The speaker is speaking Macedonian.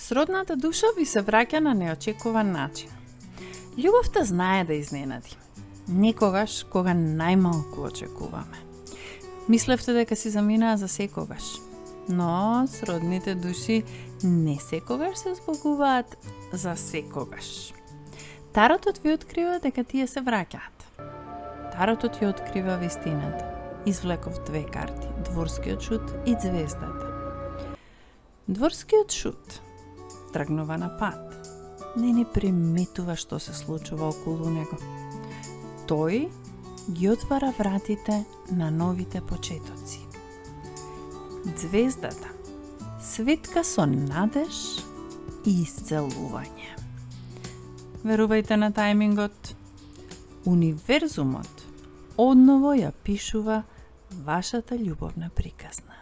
Сродната душа ви се враќа на неочекуван начин. Љубовта знае да изненади. Некогаш кога најмалку очекуваме. Мислевте дека си заминаа за секогаш. Но сродните души не секогаш се збогуваат за секогаш. Таротот ви открива дека тие се враќаат. Таротот ја открива вистината. Извлеков две карти, дворскиот шут и звездата. Дворскиот шут тргнува на пат. Не приметува што се случува околу него. Тој ги отвара вратите на новите почетоци. Звездата светка со надеж и исцелување. Верувајте на тајмингот. Универзумот одново ја пишува вашата љубовна приказна.